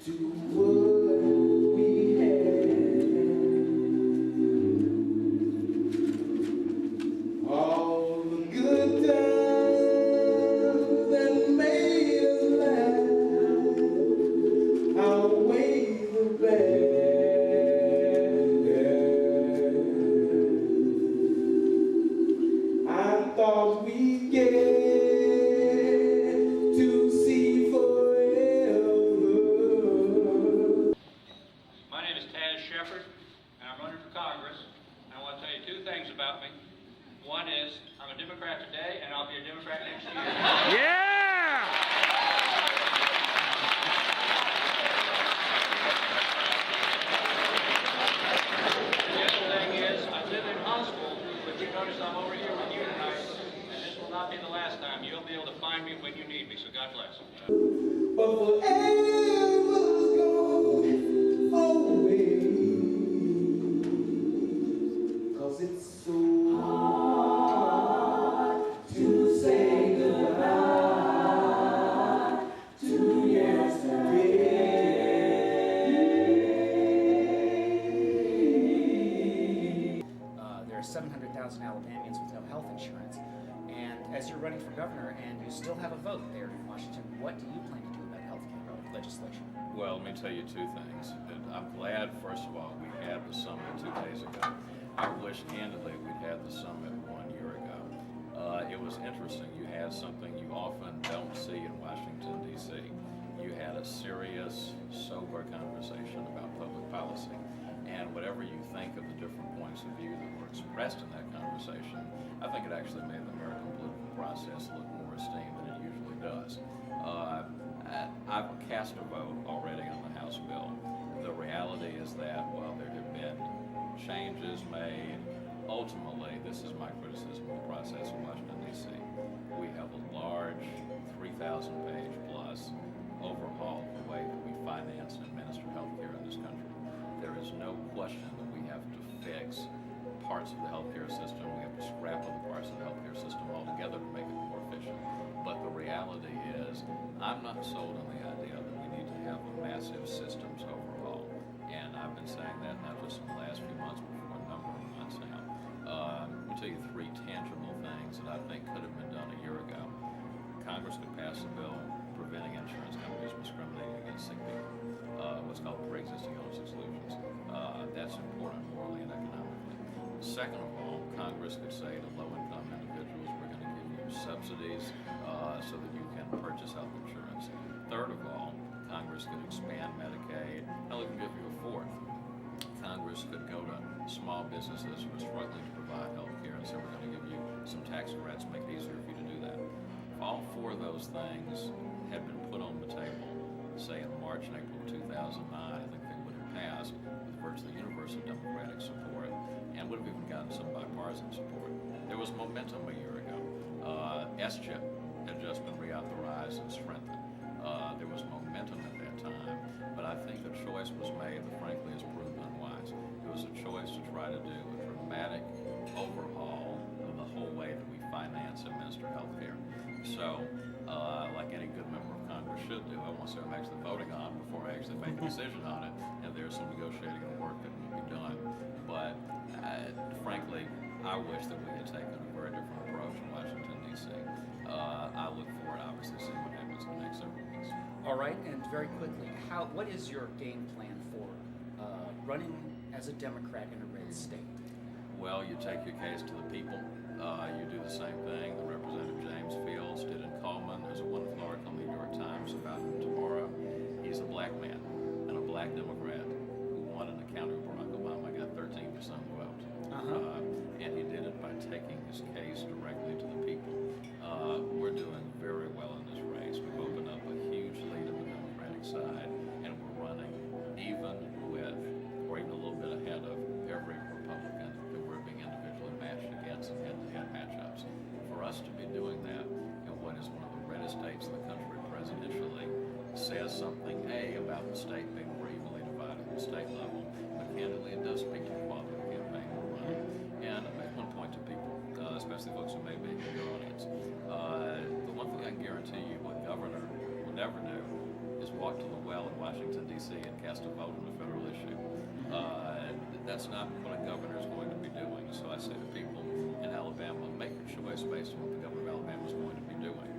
to what we had. All the good times that made us laugh outweigh the bad. I thought we'd get to see forever. My name is Taze-Shepard, and I'm running for Congress. And I want to tell you two things about me. One is, I'm a Democrat today, and I'll be a Democrat next year. Yeah! The other thing is, I live in Huntsville, but you notice I'm over here with you tonight, and this will not be the last time. You'll be able to find me when you need me, so God bless. But forever's gone away, 'cause it's so hard to say goodbye to yesterday. There are 700,000 Alabamians with no health insurance, and as you're running for governor and you still have a vote there in Washington, what do you plan to do about health care legislation? Well, let me tell you two things. I'm glad, first of all, we had the summit 2 days ago. I wish, candidly, we'd had the summit 1 year ago. It was interesting. You had something you often don't see in Washington, D.C. You had a serious, sober conversation about public policy. And whatever you think of the different points of view that were expressed in that conversation, I think it actually made the American political process look more esteemed than it usually does. I've cast a vote already on the House bill. The reality is that while there have been changes made, ultimately, this is my criticism of the process in Washington, D.C. We have a large 3,000-page plus overhaul of the way that we finance and administer health care in this country. There is no question that we have to fix parts of the healthcare system. We have to scrap other parts of the healthcare system altogether to make it more efficient. But the reality is, I'm not sold on the idea that we need to have a massive systems overhaul. And I've been saying that not just in the last few months, but for a number of months now. Let me tell you three tangible things that I think could have been done a year ago. Congress could pass a bill preventing insurance companies from discriminating against sick people. What's called pre-existing illness exclusions. That's important morally and economically. Second of all, Congress could say to low-income individuals, we're going to give you subsidies so that you can purchase health insurance. Third of all, Congress could expand Medicaid. Now we can give you a fourth. Congress could go to small businesses who are struggling to provide health care and say, we're going to give you some tax credits, make it easier for you to do that. If all four of those things had been put on the table, say in March and April of 2009, I think they would have passed with virtually universal Democratic support and would have even gotten some bipartisan support. There was momentum a year ago. S-chip had just been reauthorized and strengthened. There was momentum at that time, but I think the choice was made that frankly has proven unwise. It was a choice to try to do a dramatic overhaul of the whole way that we finance and administer health care. So, like any good member of Congress should do, I want to say I'm actually voting on before I actually make a decision on it, and there's some negotiating and work that can be done. But frankly, I wish that we had taken a very different approach in Washington, D.C. I look forward, obviously, to seeing what happens in the next several weeks. All right, and very quickly, what is your game plan for running as a Democrat in a red state? Well, you take your case to the people. You do the same thing that Representative James Fields did in Coleman. There's a wonderful article in the New York Times about him tomorrow. He's a black man and a black Democrat who won in a county where Barack Obama got 13% of the vote. And he did it by taking his case directly to the people. We're doing very well in this race. We've opened up a huge lead on the Democratic side, and we're running even with, or even a little bit ahead of, every Republican that we're being individually matched against in head-to-head matchups. For us to be doing that in what is one of the reddest states in the country presidentially says something, A, about the state being more evenly divided at the state level, but candidly it does speak to the quality of the campaign we're running. And I make one point to people, especially folks who may be in your audience. The one thing I can guarantee you what governor will never do is walk to the well in Washington, D.C. and cast a vote on a federal issue. That's not what a governor is going to be doing. So I say to people in Alabama, make your choice based on what the governor of Alabama is going to be doing.